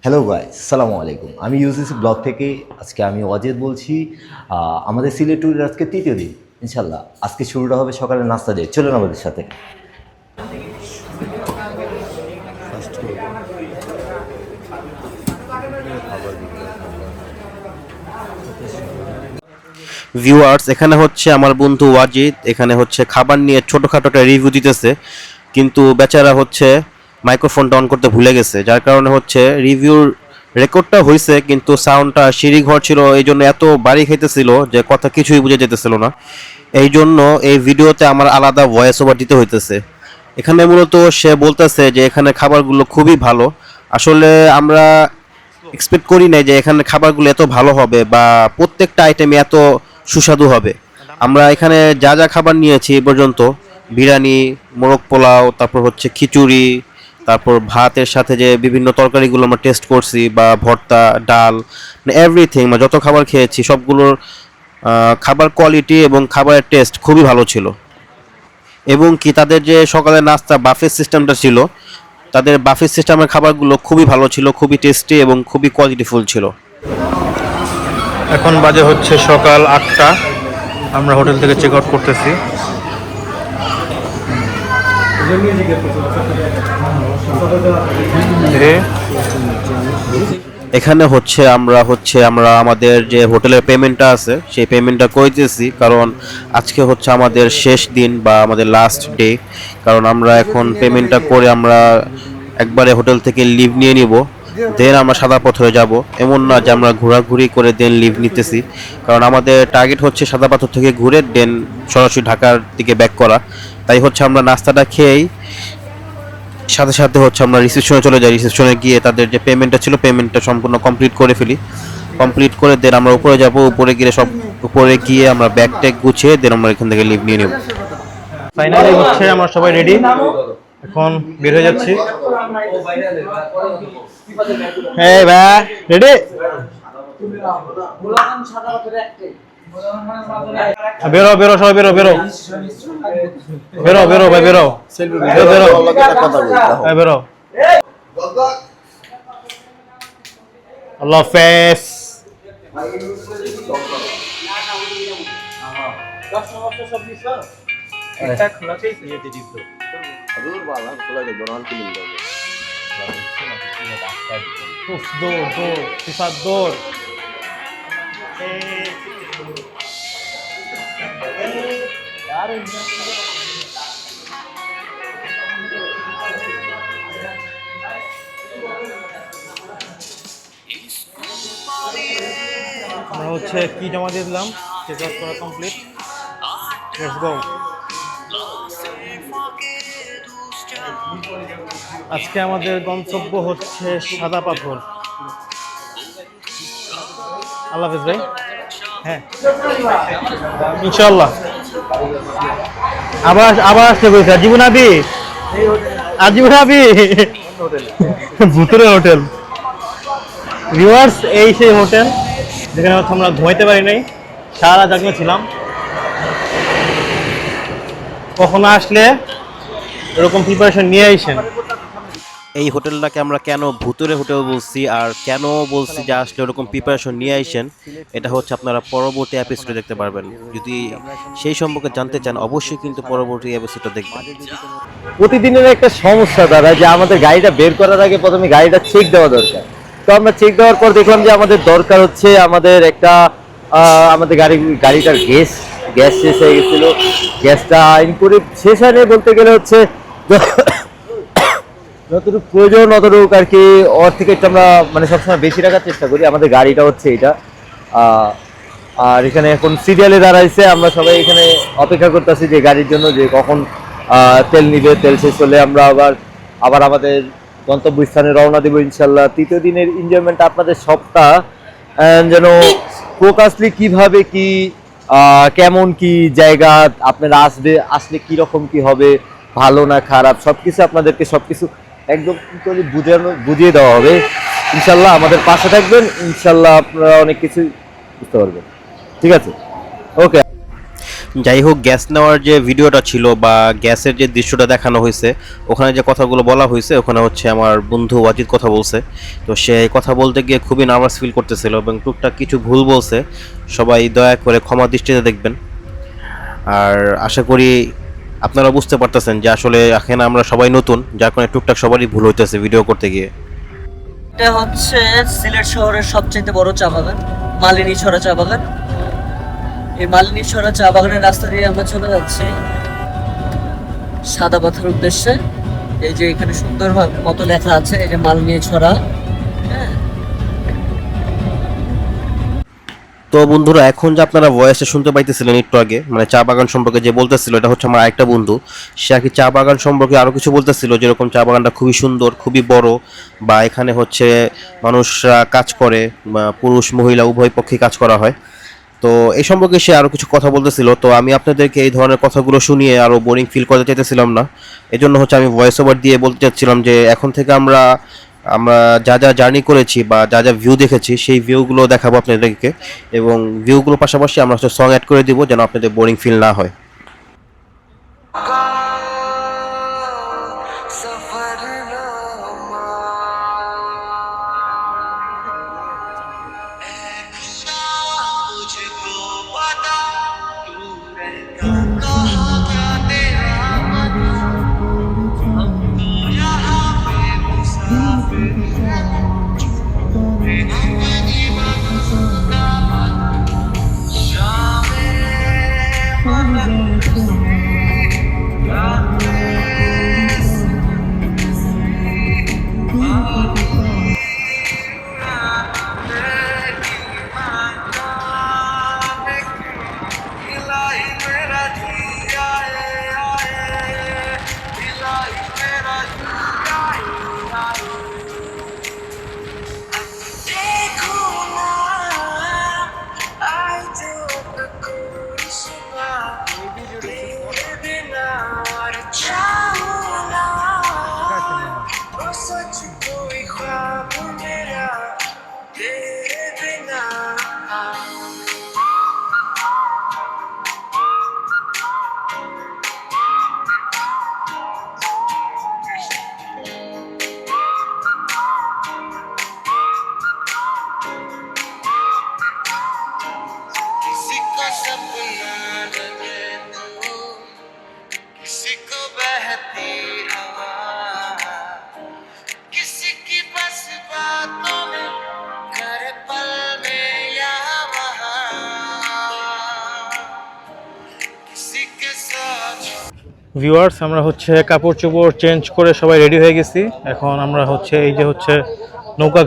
Hello guys, সালামু আলাইকুম। আমি ইউসিসি ব্লগ থেকে আজকে আমি অজিত বলছি। আমাদের সিলেট ট্যুরের আজকে তৃতীয় দিন। ইনশাল্লাহ আজকে শুরুটা হবে সকালের নাস্তা দিয়ে। চলুন আমাদের সাথে। ভিউয়ার্স, এখানে হচ্ছে আমার বন্ধু ওয়াজিদ এখানে হচ্ছে খাবার নিয়ে ছোটোখাটো একটা রিভিউ দিতেছে, কিন্তু বেচারা হচ্ছে মাইক্রোফোনটা অন করতে ভুলে গেছে, যার কারণে হচ্ছে রিভিউর রেকর্ডটা হয়েছে কিন্তু সাউন্ডটা সিঁড়ি ঘর ছিল, এই জন্য এত বাড়ি খাইতেছিল যে কথা কিছুই বুঝে যেতেছিল না। এই জন্য এই ভিডিওতে আমার আলাদা ভয়েস ওভার দিতে হইতেছে। এখানে মূলত সে বলতেছে যে এখানে খাবারগুলো খুবই ভালো। আসলে আমরা এক্সপেক্ট করি নাই যে এখানে খাবারগুলো এত ভালো হবে বা প্রত্যেকটা আইটেমে এত সুস্বাদু হবে। আমরা এখানে যা যা খাবার নিয়েছি এ পর্যন্ত, বিরিয়ানি, মোরগ পোলাও, তারপর হচ্ছে খিচুড়ি, তারপর ভাতের সাথে যে বিভিন্ন তরকারিগুলো আমরা টেস্ট করছি বা ভর্তা, ডাল, মানে এভরিথিং, মানে যত খাবার খেয়েছি সবগুলোর খাবার কোয়ালিটি এবং খাবারের টেস্ট খুবই ভালো ছিল। এবং কি তাদের যে সকালের নাস্তা বাফে সিস্টেমটা ছিল, তাদের বাফে সিস্টেমের খাবারগুলো খুবই ভালো ছিল, খুবই টেস্টি এবং খুবই কোয়ালিটিফুল ছিল। এখন বাজে হচ্ছে সকাল 8টা। আমরা হোটেল থেকে চেক আউট করতেছি। এখানে আমরা আমাদের যে হোটেলের পেমেন্টটা আছে সেই পেমেন্টটা করে দিয়েছি, কারণ আজকে হচ্ছে আমাদের শেষ দিন বা আমাদের লাস্ট ডে। কারণ আমরা এখন পেমেন্টটা করে আমরা একবারে হোটেল থেকে লিভ নিয়ে নিব, দেন আমরা সাদা পাথরে যাব। এমন না যে আমরা ঘোরাঘুরি করে দেন লিভ নিতেছি, কারণ আমাদের টার্গেট হচ্ছে সাদা পাথর থেকে ঘুরে দেন সরাসরি ঢাকার দিকে ব্যাক করা। তাই হচ্ছে আমরা নাস্তাটা খেয়েই সাথে সাথে হচ্ছে আমরা রিসেপশনে চলে যাই। রিসেপশনে গিয়ে তাদের যে পেমেন্টটা ছিল পেমেন্টটা সম্পূর্ণ কমপ্লিট করে ফেলি। কমপ্লিট করে দেন আমরা উপরে যাব। উপরে গিয়ে আমরা ব্যাগ ট্যাগ গুছিয়ে দেন আমরা এখান থেকে লিভ নিয়ে নেব। ফাইনালি হচ্ছে আমরা সবাই রেডি, এখন বের হয়ে যাচ্ছি। এই ভাই রেডি? বেরো বেরো সবাই বেরো বেরো বেরো বেরো ভাই বেরো বেরো বেরো। আল্লাহ হাফেজ। দৌড় দৌড় ফিফার দৌড়। আমরা হচ্ছে কি জমা দিয়ে দিলাম, চেক আউট করা কমপ্লিট। Let's go. আজকে আমাদের গন্তব্য হচ্ছে সাদা পাথর। আল্লাহ হাফেজ ভাই। হ্যাঁ ইনশাআল্লাহ আবার আবার আসতে বলছে জীবন আবি আজীবন আবি ভুতুরে হোটেল। ভিউয়ার্স, এই সেই হোটেল যেখানে হচ্ছে আমরা ঘুমাইতে পারি নাই, সারা জাগনা ছিলাম। কখনো আসলে এরকম প্রিপারেশন নিয়ে আইসেন। এই হোটেলটাকে আমরা কেন ভুতুরে হোটেল বলছি আর কেন বলছি যে আসলে ওরকম প্রিপারেশন নিয়ে আইসেন, এটা হচ্ছে আপনারা পরবর্তী এপিসোডে দেখতে পারবেন। যদি সেই সম্পর্কে জানতে চান অবশ্যই কিন্তু পরবর্তী এপিসোডটা দেখবেন। প্রতিদিনের একটা সমস্যা দাঁড়ায় যে আমাদের গাড়িটা বের করার আগে প্রথমে গাড়িটা চেক দেওয়া দরকার। তো আমরা চেক দেওয়ার পর দেখলাম যে আমাদের দরকার হচ্ছে আমাদের একটা আমাদের গাড়িটার গ্যাস শেষ হয়ে গেছিল। গ্যাসটা ইনপুট শেষ হয়নি বলতে গেলে হচ্ছে যতটুকু প্রয়োজন অতটুকু আর কি, ওর থেকে একটু আমরা মানে সবসময় বেশি রাখার চেষ্টা করি। আমাদের গাড়িটা হচ্ছে এটা। আর এখানে এখন সিরিয়ালে দাঁড়াইছে, আমরা সবাই এখানে অপেক্ষা করতেছি যে গাড়ির জন্য, যে কখন তেল নিবে। তেল শেষ হলে আমরা আবার আমাদের গন্তব্যস্থানে রওনা দেবো ইনশাল্লাহ। তৃতীয় দিনের এনজয়মেন্ট আপনাদের সবটা যেন ফোকাসলি কিভাবে কি কেমন কি জায়গা আপনারা আসলে কীরকম কি হবে, ভালো না খারাপ, সবকিছু আপনাদেরকে সবকিছু একদম কি করে বুঝিয়ে দেওয়া হবে ইনশাল্লাহ। আমাদের পাশে থাকবেন ইনশাল্লাহ, আপনারা অনেক কিছু বুঝতে পারবেন। ঠিক আছে, ওকে। যাই হোক, গ্যাস নেওয়ার যে ভিডিওটা ছিল বা গ্যাসের যে দৃশ্যটা দেখানো হয়েছে, ওখানে যে কথাগুলো বলা হয়েছে, ওখানে হচ্ছে আমার বন্ধু ওয়াজিদ কথা বলছে। তো সে কথা বলতে গিয়ে খুবই নার্ভাস ফিল করতেছিল এবং টুকটাক কিছু ভুল বলছে। সবাই দয়া করে ক্ষমা দৃষ্টিতে দেখবেন। আর আশা করি আপনারা বুঝতে পারতেছেন যে আসলে এখানে আমরা সবাই নতুন, যার কারণে টুকটাক সবারই ভুল হইতেছে ভিডিও করতে গিয়ে। এটা হচ্ছে সিলেট শহরের সবচেয়ে বড় চা বাগান, মালিনী ছড়া চা বাগান। এই মালিনী ছড়া চা বাগানের রাস্তা দিয়ে আমরা চলে যাচ্ছি সাদা পাথর উদ্দেশ্যে। এই যে এখানে সুন্দরভাবে মতো লেখা আছে, এই যে মালিনী ছড়া। হ্যাঁ, তো বন্ধুরা, এখন যে আপনারা ভয়েসটা শুনতে পাইতেছিলেন একটু আগে, মানে চা বাগান সম্পর্কে যে বলতেছিল, এটা হচ্ছে আমার আরেকটা বন্ধু। সে আর কি চা বাগান সম্পর্কে আরও কিছু বলতেছিল, যেরকম চা বাগানটা খুবই সুন্দর, খুবই বড়, বা এখানে হচ্ছে মানুষরা কাজ করে, বা পুরুষ মহিলা উভয় পক্ষে কাজ করা হয়। তো এই সম্পর্কে সে আরও কিছু কথা বলতেছিল। তো আমি আপনাদেরকে এই ধরনের কথাগুলো শুনিয়ে আরও বোরিং ফিল করতে চাইতেছিলাম না। এই জন্য হচ্ছে আমি ভয়েস ওভার দিয়ে বলতে চাচ্ছিলাম যে এখন থেকে আমরা যা যা জার্নি করেছি বা যা যা ভিউ দেখেছি, সেই ভিউগুলো দেখাবো আপনাদেরকে, এবং ভিউগুলোর পাশাপাশি আমরা হচ্ছে সং অ্যাড করে দিব যেন আপনাদের বোরিং ফিল না হয়। ভিউয়ার্স, আমরা হচ্ছে কাপড় চোপড় চেঞ্জ করে সবাই রেডি হয়ে গেছি। এখন আমরা হচ্ছে এই যে হচ্ছে নৌকা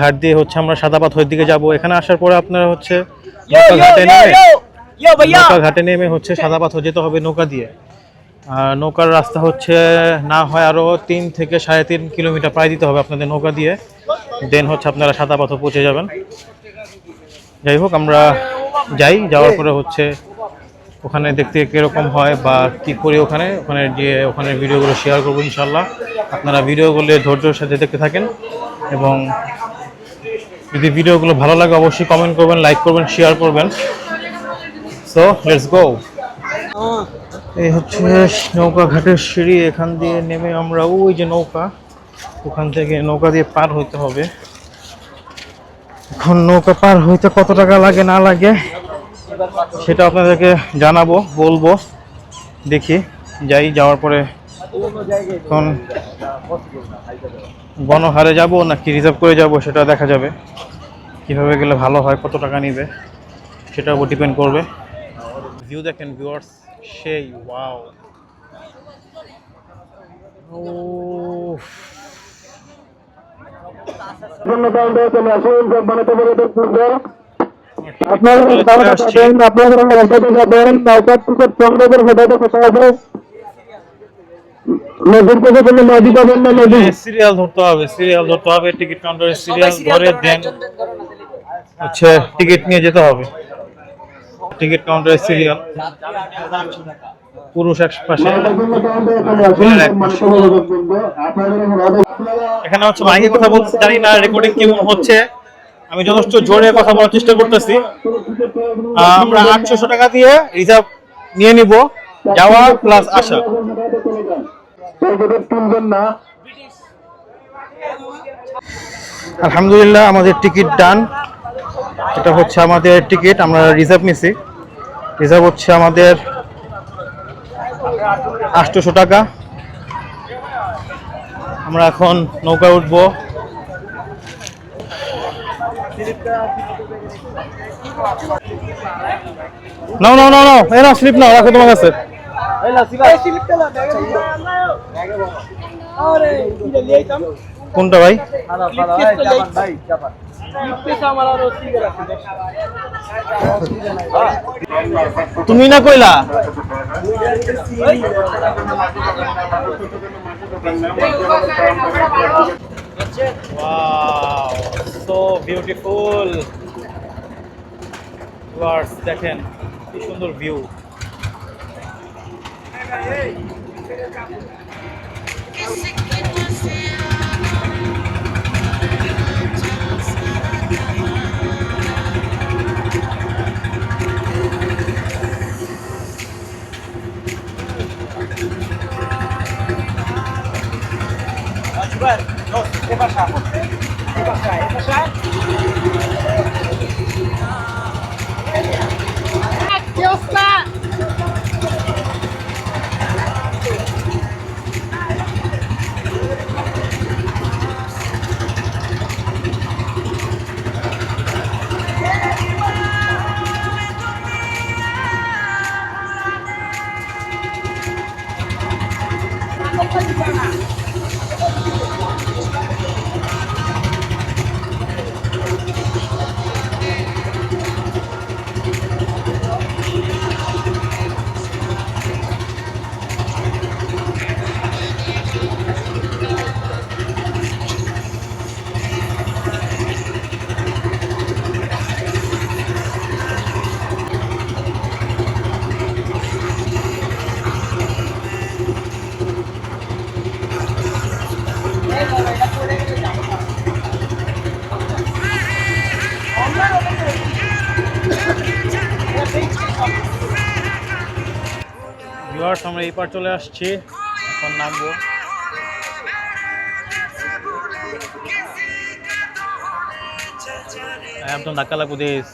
ঘাট দিয়ে হচ্ছে আমরা সাদা পাথরের দিকে যাব। এখানে আসার পরে আপনারা হচ্ছে নৌকা ঘাটে নেমে হচ্ছে সাদা পাথর যেতে হবে নৌকা দিয়ে। আর নৌকার রাস্তা হচ্ছে না হয় আরও 3 থেকে 3.5 কিলোমিটার প্রায় দিতে হবে আপনাদের নৌকা দিয়ে, দেন হচ্ছে আপনারা সাদা পাথর পৌঁছে যাবেন। যাই হোক, আমরা যাওয়ার পরে হচ্ছে ওখানে দেখতে কীরকম হয় বা কী করি ওখানে গিয়ে ওখানে ভিডিওগুলো শেয়ার করবো ইনশাল্লাহ। আপনারা ভিডিওগুলো ধৈর্যের সাথে দেখতে থাকেন, এবং যদি ভিডিওগুলো ভালো লাগে অবশ্যই কমেন্ট করবেন, লাইক করবেন, শেয়ার করবেন। So let's go. এই হচ্ছে নৌকা ঘাটের সিঁড়ি, এখান দিয়ে নেমে আমরা ওই যে নৌকা, ওখান থেকে নৌকা দিয়ে পার হইতে হবে। এখন নৌকা পার হইতে কত টাকা লাগে না লাগে সেটা আপনাদেরকে জানাবো, বলবো। দেখি যাওয়ার পরে এখন গণহারে যাব নাকি রিজার্ভ করে যাব সেটা দেখা যাবে। কিভাবে গেলে ভালো হয়, কত টাকা নিবে সেটার উপর ডিপেন্ড করবে। ভিউ দেখেন ভিউয়ার্স, সেই ওয়াও। সিরিয়াল ধরতে হবে, টিকিট কাউন্টারে সিরিয়াল ধরে দেন হচ্ছে টিকিট নিয়ে যেতে হবে। টিকিট কাউন্টারে সিরিয়াল, পুরুষ এক পাশে, এখানে হচ্ছে মাইকে কথা বলতে জানি না রেকর্ডিং কেমন হচ্ছে, আমি যথেষ্ট জোরে কথা বলার চেষ্টা করতেছি। আমরা 800 টাকা দিয়ে রিজার্ভ নিয়ে নিব, যাওয়া প্লাস আসা। আলহামদুলিল্লাহ আমাদের টিকিট ডান। এটা হচ্ছে আমাদের টিকিট, আমরা রিজার্ভ নিছি। রিজার্ভ হচ্ছে আমাদের 800 টাকা। আমরা এখন নৌকা উঠবো। নাও নাও নাও নাও, এই নাও স্লিপ নাও, রাখো তোমার কাছে। কোনটা ভাই? তুমি না কইলা Wow, so beautiful. Viewers, দেখেন কি সুন্দর ভিউ। ভিউয়ার্স, আমরা এই পার চলে আসছি, এখন নামবো। একদম ধাক্কা লাগবো দেশ।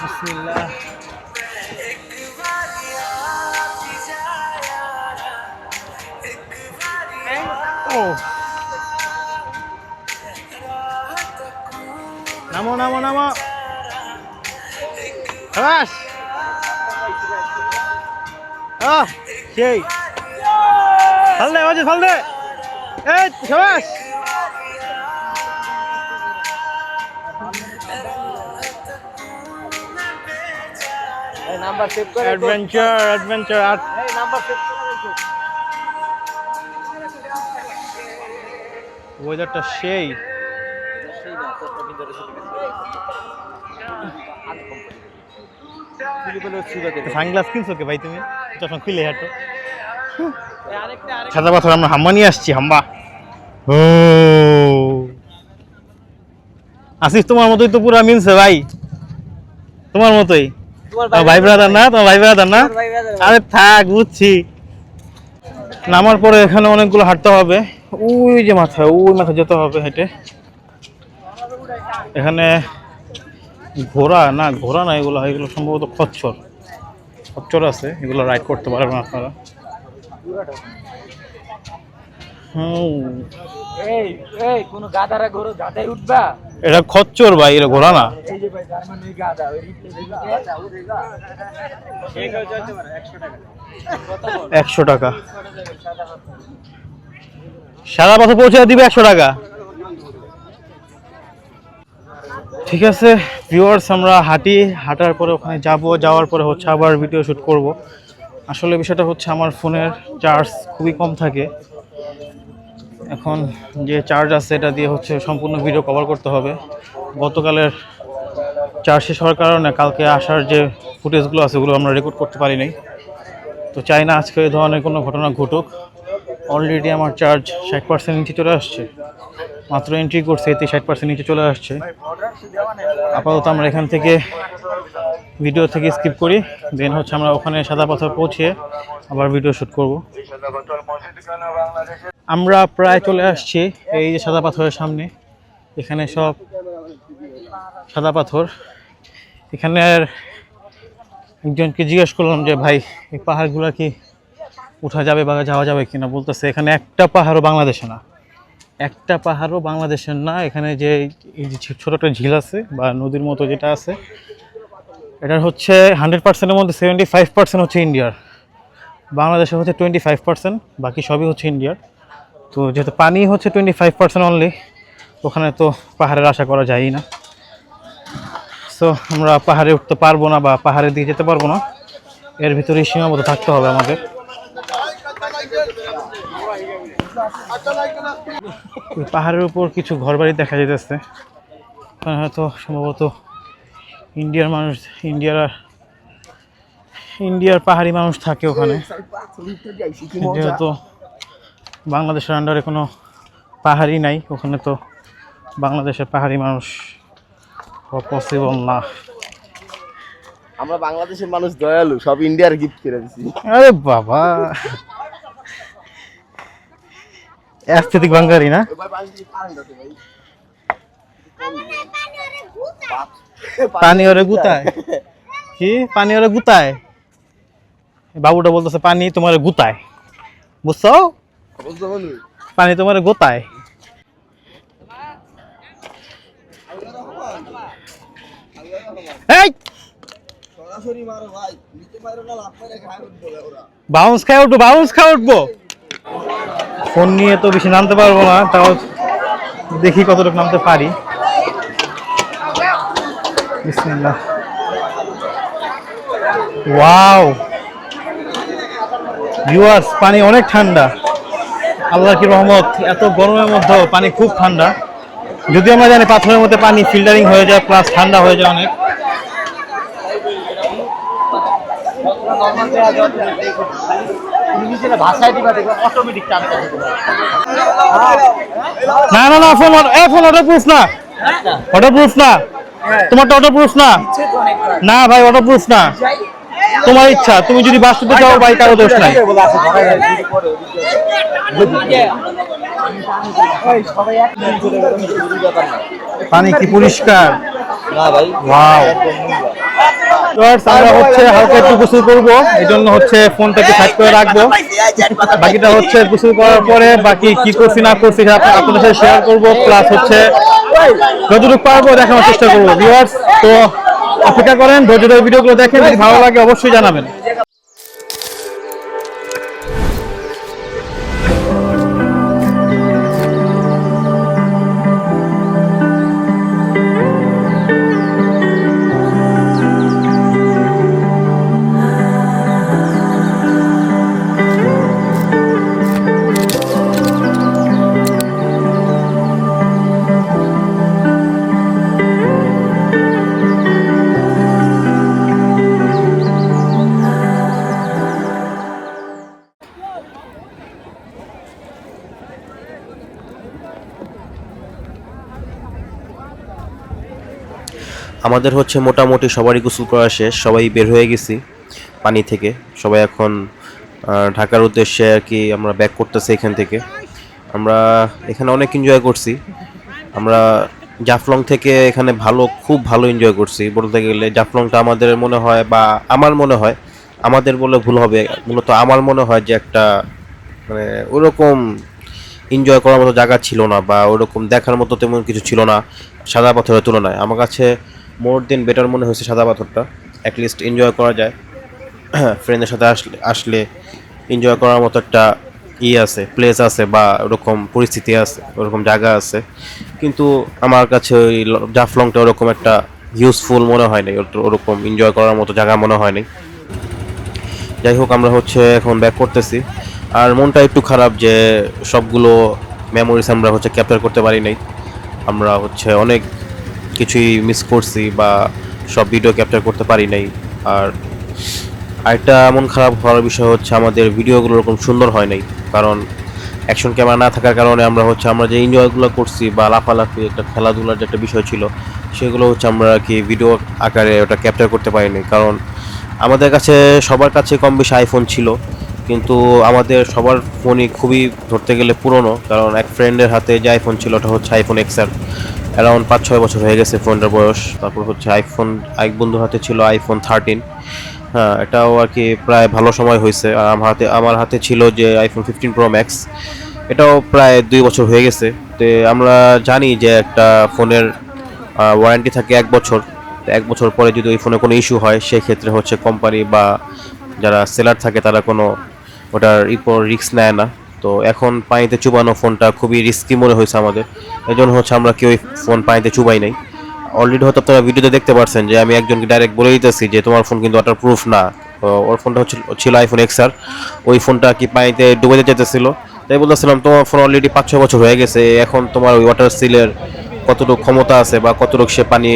বিসমিল্লাহ। নামো নামো নামো, শাবাশ। সেই ফাল দে, ওয়াজিদ ফাল দে, এই শাবাশ। নাম্বার সেভ করে অ্যাডভেঞ্চার অ্যাডভেঞ্চার। আর এই নাম্বার সেভ করে রাখো। ওয়েদারটা সেই। সানগ্লাস কিনছো কে ভাই তুমি? চশমা খুলে হাঁটো। সাদা পাথর আমরা হাম্বা নিয়ে আসছি, হাম্বা। ও আসিস, তোমার মতোই তো পুরা মিনছে ভাই, তোমার মতোই। তোমার ভাই ব্রাদার না? তোমার ভাই ব্রাদার না? আরে থাক, বুঝছি। নামার পরে এখানে অনেকগুলো হাঁটতে হবে, ওই যে মাথায়, ওই মাথায় যেতে হবে হেঁটে। এখানে ঘোড়া না, ঘোড়া না, এগুলো সম্ভবত খচ্চর। খচ্চর আছে, এগুলো রাইড করতে পারবেন আপনারা। কোনো গাধারা গরু গাধায় উঠবা? এটা খচ্চর ভাই, এটা ঘোড়া না। 100 টাকা সাদা পাথর পৌঁছে দিবে, 100 টাকা। ঠিক আছে ভিউয়ার্স, আমরা হাঁটার পরে ওখানে যাওয়ার পরে হচ্ছে আবার ভিডিও শ্যুট করব। আসলে বিষয়টা হচ্ছে আমার ফোনের চার্জ খুবই কম থাকে। এখন যে চার্জ আছে এটা দিয়ে হচ্ছে সম্পূর্ণ ভিডিও কভার করতে হবে। গতকালের চার্জ শেষ হওয়ার কারণে কালকে আসার যে ফুটেজগুলো আছে ওগুলো আমরা রেকর্ড করতে পারি নাই। তো চাই না আজকে এই ধরনের কোনো ঘটনা ঘটুক। অলরেডি আমার চার্জ 60% নিচে চলে আসছে, মাত্র এন্ট্রি করছে এতে 60% নিচে চলে আসছে। আপাতত আমরা এখান থেকে ভিডিও থেকে স্কিপ করি, দেন হচ্ছে আমরা ওখানে সাদা পাথর পৌঁছে আবার ভিডিও শ্যুট করব। আমরা প্রায় চলে আসছি এই যে সাদা পাথরের সামনে। এখানে সব সাদা পাথর। এখানের একজনকে জিজ্ঞেস করলাম যে ভাই এই পাহাড়গুলো কি উঠা যাবে বা যাওয়া যাবে কিনা, বলতেছে এখানে একটা পাহাড়ও বাংলাদেশে না, একটা পাহাড়ও বাংলাদেশের না। এখানে যে এই যে ছোট একটা ঝিল আছে বা নদীর মতো যেটা আছে, এটার হচ্ছে 100%-এর মধ্যে 75% হচ্ছে ইন্ডিয়ার, বাংলাদেশে হচ্ছে 25%, বাকি সবই হচ্ছে ইন্ডিয়ার। তো যেহেতু পানি হচ্ছে 25% অনলি, ওখানে তো পাহাড়ের আশা করা যায়ই না। সো আমরা পাহাড়ে উঠতে পারবো না বা পাহাড়ে দিয়ে যেতে পারবো না, এর ভিতরেই সীমাবদ্ধ থাকতে হবে আমাদের। পাহাড়ের উপর কিছু ঘরবাড়ি দেখা যেতেছে, হয়তো সম্ভবত ইন্ডিয়ার মানুষ, ইন্ডিয়ার পাহাড়ি মানুষ থাকে ওখানে। যেহেতু বাংলাদেশের আন্ডারে কোনো পাহাড়ি নাই, ওখানে তো বাংলাদেশের পাহাড়ি মানুষ পসিবল না। আমরা বাংলাদেশের মানুষ দয়ালু, সব ইন্ডিয়ার গিফট করে দিছি। আরে বাবা, অ্যাস্থেটিক বাঙালি না? পানি ওরে গুতায়। কি পানি ওরে গুতায়? বাবুটা বলতেছে পানি তোমার গুতায়, বুঝছো? পানি তোমার গোতায়। বাউন্স খাই উঠবো, বাউন্স খাই উঠবো। ফোন নিয়ে তো বেশি নামতে পারবো না, তাও দেখি কতটুকু নামতে পারি। বিসমিল্লাহ। ওয়াও ভিউয়ার্স, পানি অনেক ঠান্ডা, আল্লাহর কি রহমত। এত গরমের মধ্যেও পানি খুব ঠান্ডা। যদি আমরা জানি পাথরের মধ্যে পানি ফিল্টারিং হয়ে যায়, প্লাস ঠান্ডা হয়ে যায় অনেক। না না না, ফোন অটো প্রুফ না, অটো প্রুফ না, তোমারটা অটো প্রুফ না। না ভাই, অটো প্রুফ না, তোমার ইচ্ছা। তুমি যদি বাঁচতে চাও ভাই, কারো দোষ নাই। পানি কি পরিষ্কার! ওয়াও। আমরা হচ্ছে হালকা একটু গোসল করবো, এই জন্য হচ্ছে ফোনটাকে সাইড করে রাখবো। বাকিটা হচ্ছে গোসল করার পরে বাকি কি করছি না করছি আপনাদের সাথে শেয়ার করবো, প্লাস হচ্ছে যতটুকু পারবো দেখানোর চেষ্টা করবো। ভিউয়ার্স, তো অপেক্ষা করেন, ধৈর্য ধরে ভিডিওগুলো দেখেন, যদি ভালো লাগে অবশ্যই জানাবেন। আমাদের হচ্ছে মোটামুটি সবারই গোসল করা শেষ, সবাই বের হয়ে গেছি পানি থেকে। সবাই এখন ঢাকার উদ্দেশ্যে আর কি আমরা ব্যাক করতেছি এখান থেকে। আমরা এখানে অনেক এনজয় করছি। আমরা জাফলং থেকে এখানে খুব ভালো এনজয় করছি বলতে গেলে। জাফলংটা আমাদের মনে হয়, বা আমার মনে হয়, আমাদের বলে ভুল হবে, মূলত আমার মনে হয় যে একটা মানে ওরকম এনজয় করার মতো জায়গা ছিল না, বা ওরকম দেখার মতো তেমন কিছু ছিল না সাদা পাথরের তুলনায়। আমার কাছে মোর দেন বেটার মনে হয়েছে সাদা পাথরটা। অ্যাটলিস্ট এনজয় করা যায়, ফ্রেন্ডের সাথে আসলে এনজয় করার মতো একটা আছে, প্লেস আছে, বা ওরকম পরিস্থিতি আছে, ওরকম জায়গা আছে। কিন্তু আমার কাছে ওই জাফলংটা ওরকম একটা ইউজফুল মনে হয়নি, ওরকম এনজয় করার মতো জায়গা মনে হয়নি। যাই হোক, আমরা হচ্ছে এখন ব্যাক করতেছি। আর মনটা একটু খারাপ যে সবগুলো মেমোরিজ আমরা হচ্ছে ক্যাপচার করতে পারি নাই। আমরা হচ্ছে অনেক কিছুই মিস করছি, বা সব ভিডিও ক্যাপচার করতে পারি নাই। আর আরেকটা এমন খারাপ হওয়ার বিষয় হচ্ছে আমাদের ভিডিওগুলো এরকম সুন্দর হয় নাই, কারণ অ্যাকশন ক্যামেরা না থাকার কারণে আমরা যে এনজয়গুলো করছি বা লাফালাফি একটা খেলাধুলার যে একটা বিষয় ছিল সেগুলো হচ্ছে আমরা কি ভিডিও আকারে ওটা ক্যাপচার করতে পারিনি। কারণ আমাদের কাছে সবার কাছে কম বেশি আইফোন ছিল, কিন্তু আমাদের সবার ফোনই খুবই ধরতে গেলে পুরনো। কারণ এক ফ্রেন্ডের হাতে যে আইফোন ছিল ওটা হচ্ছে আইফোন এক্সআর, অ্যারাউন্ড 5-6 বছর হয়ে গেছে ফোনটার বয়স। তারপর হচ্ছে এক বন্ধুর হাতে ছিল আইফোন 13, হ্যাঁ এটাও আর কি প্রায় ভালো সময় হয়েছে। আর আমার হাতে ছিল যে আইফোন 15 প্রো ম্যাক্স, এটাও প্রায় 2 বছর হয়ে গেছে। তো আমরা জানি যে একটা ফোনের ওয়ারেন্টি থাকে 1 বছর। তো 1 বছর পরে যদি ওই ফোনে কোনো ইস্যু হয় সেই ক্ষেত্রে হচ্ছে কোম্পানি বা যারা সেলার থাকে তারা কোনো ওটার উপর রিস্ক নেয় না। তো এখন পানিতে চুবানো ফোনটা খুবই রিস্কি মনে হয়েছে আমাদের, এই জন্য হচ্ছে আমরা কেউ ফোন পানিতে চুবাই নাই। অলরেডি হয়তো আপনারা ভিডিওতে দেখতে পাচ্ছেন যে আমি একজনকে ডাইরেক্ট বলে দিতেছি যে তোমার ফোন কিন্তু ওয়াটার প্রুফ না। ওর ফোনটা ছিল আইফোন এক্সআর, ওই ফোনটা কি পানিতে ডুবে যেতেছিল। তাই বলতেছিলাম তোমার ফোন অলরেডি 5-6 বছর হয়ে গেছে, এখন তোমার ওই ওয়াটার সিলের কতটুকু ক্ষমতা আছে বা কতটুকু সে পানি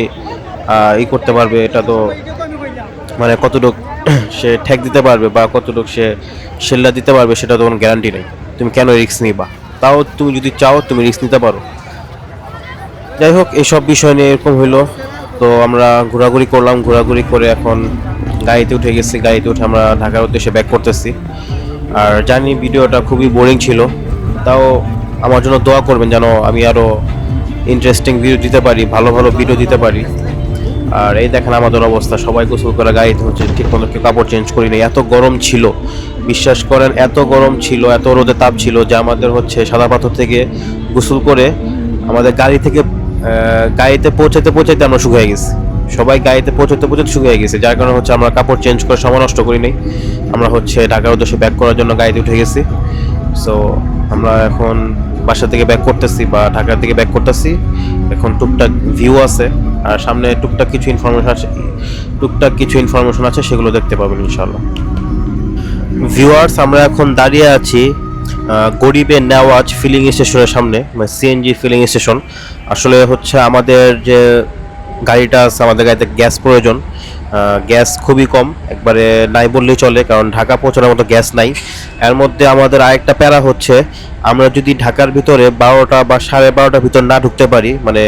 করতে পারবে, এটা তো মানে কতটুকু সে ঠেক দিতে পারবে বা কতটুকু সে সেল্লা দিতে পারবে সেটা তো কোনো গ্যারান্টি নেই। তুমি কেন রিস্ক নিবা? তাও তুমি যদি চাও তুমি রিস্ক নিতে পারো। যাই হোক, এইসব বিষয় নিয়ে এরকম হইলো। তো আমরা ঘোরাঘুরি করলাম, ঘোরাঘুরি করে এখন গাড়িতে উঠে গেছি। গাড়িতে উঠে আমরা ঢাকার উদ্দেশ্যে ব্যাক করতেছি। আর জানি ভিডিওটা খুবই বোরিং ছিল, তাও আমার জন্য দোয়া করবেন যেন আমি আরও ইন্টারেস্টিং ভিডিও দিতে পারি, ভালো ভালো ভিডিও দিতে পারি। আর এই দেখেন আমাদের অবস্থা, সবাই গোসল করে গাড়িতে হচ্ছে, ঠিক মতো কেউ কাপড় চেঞ্জ করি নাই। এত গরম ছিল, বিশ্বাস করেন এত গরম ছিল, এত রোদে তাপ ছিল যে আমাদের হচ্ছে সাদা পাথর থেকে গোসল করে আমাদের গাড়িতে পৌঁছাতে আমরা শুকিয়ে গেছি। সবাই গাড়িতে পৌঁছাতে শুকিয়ে গেছে, যার কারণে হচ্ছে আমরা কাপড় চেঞ্জ করে সময় নষ্ট করি নাই। আমরা হচ্ছে ঢাকার উদ্দেশ্যে ব্যাক করার জন্য গাড়িতে উঠে গেছি। সো আমরা এখন বাসা থেকে ব্যাক করতেছি বা ঢাকার থেকে ব্যাক করতেছি। এখন টুকটাক ভিউ আছে আর সামনে টুকটাক কিছু ইনফরমেশন আছে, সেগুলো দেখতে পাবেন ইনশাআল্লাহ। ভিউয়ার্স, আমরা এখন দাঁড়িয়ে আছি গরিবে নেওয়াজ ফিলিং স্টেশনের সামনে, মানে সিএনজি ফিলিং স্টেশন। আসলে হচ্ছে আমাদের যে গাড়িটা আছে, আমাদের গাড়িতে গ্যাস প্রয়োজন। গ্যাস খুবই কম, একবারে নাই বললেই চলে, কারণ ঢাকা পৌঁছানোর মতো গ্যাস নাই। এর মধ্যে আমাদের আরেকটা প্যারা হচ্ছে, আমরা যদি ঢাকার ভিতরে 12টা বা 12:30টার ভিতর না ঢুকতে পারি, মানে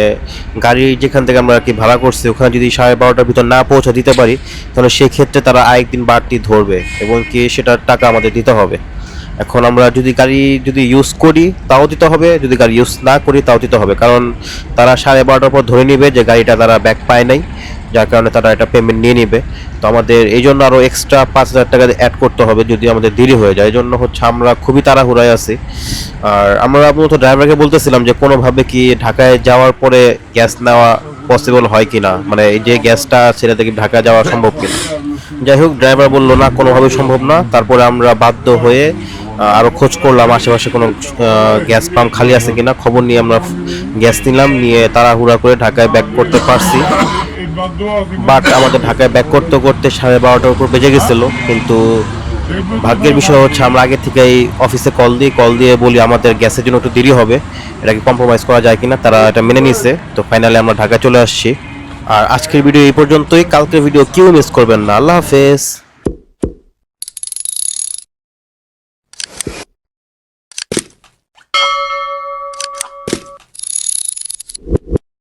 গাড়ি যেখান থেকে আমরা কি ভাড়া করছি ওখানে যদি 12:30টার ভিতর না পৌঁছে দিতে পারি, তাহলে সেই ক্ষেত্রে তারা আরেকদিন বাড়তি ধরবে এবং কি সেটার টাকা আমাদের দিতে হবে। এখন আমরা গাড়ি ইউজ করি তাও দিতে হবে, যদি গাড়ি ইউজ না করি তাও দিতে হবে, কারণ তারা 12:30টার পর ধরে নিবে যে গাড়িটা তারা ব্যাক পায় নাই, যার কারণে তারা এটা পেমেন্ট নিয়ে নিবে। তো আমাদের এই জন্য আরও এক্সট্রা 5,000 টাকা অ্যাড করতে হবে যদি আমাদের দেরি হয়ে যায়। এই জন্য হচ্ছে আমরা খুবই তাড়াহুড়ায় আছি। আর আমরা মূলত ড্রাইভারকে বলতেছিলাম যে কোনোভাবে কি ঢাকায় যাওয়ার পরে গ্যাস নেওয়া পসিবল হয় কি না, মানে এই যে গ্যাসটা সেটা থেকে ঢাকায় যাওয়া সম্ভব কিনা। যাই হোক, ড্রাইভার বললো না, কোনোভাবেই সম্ভব না। তারপরে আমরা বাধ্য হয়ে আরও খোঁজ করলাম আশেপাশে কোনো গ্যাস পাম্প খালি আছে কিনা। খবর নিয়ে আমরা গ্যাস নিলাম, নিয়ে তাড়াহুড়া করে ঢাকায় ব্যাক করতে পারছি। বাট আমাদের ঢাকায় ব্যাক করতে করতে 12:30টার উপর বেজে গেছিল। কিন্তু ভাগ্যের বিষয় হচ্ছে আমরা আগে থেকেই অফিসে কল দিয়ে বলি আমাদের গ্যাসের জন্য একটু দেরি হবে, এটাকে কম্প্রোমাইজ করা যায় কিনা। তারা এটা মেনে নিয়েছে। তো ফাইনালি আমরা ঢাকা চলে আসছি। আর আজকের ভিডিও এই পর্যন্তই। কালকের ভিডিও কেউ মিস করবেন না। আল্লাহ হাফেজ।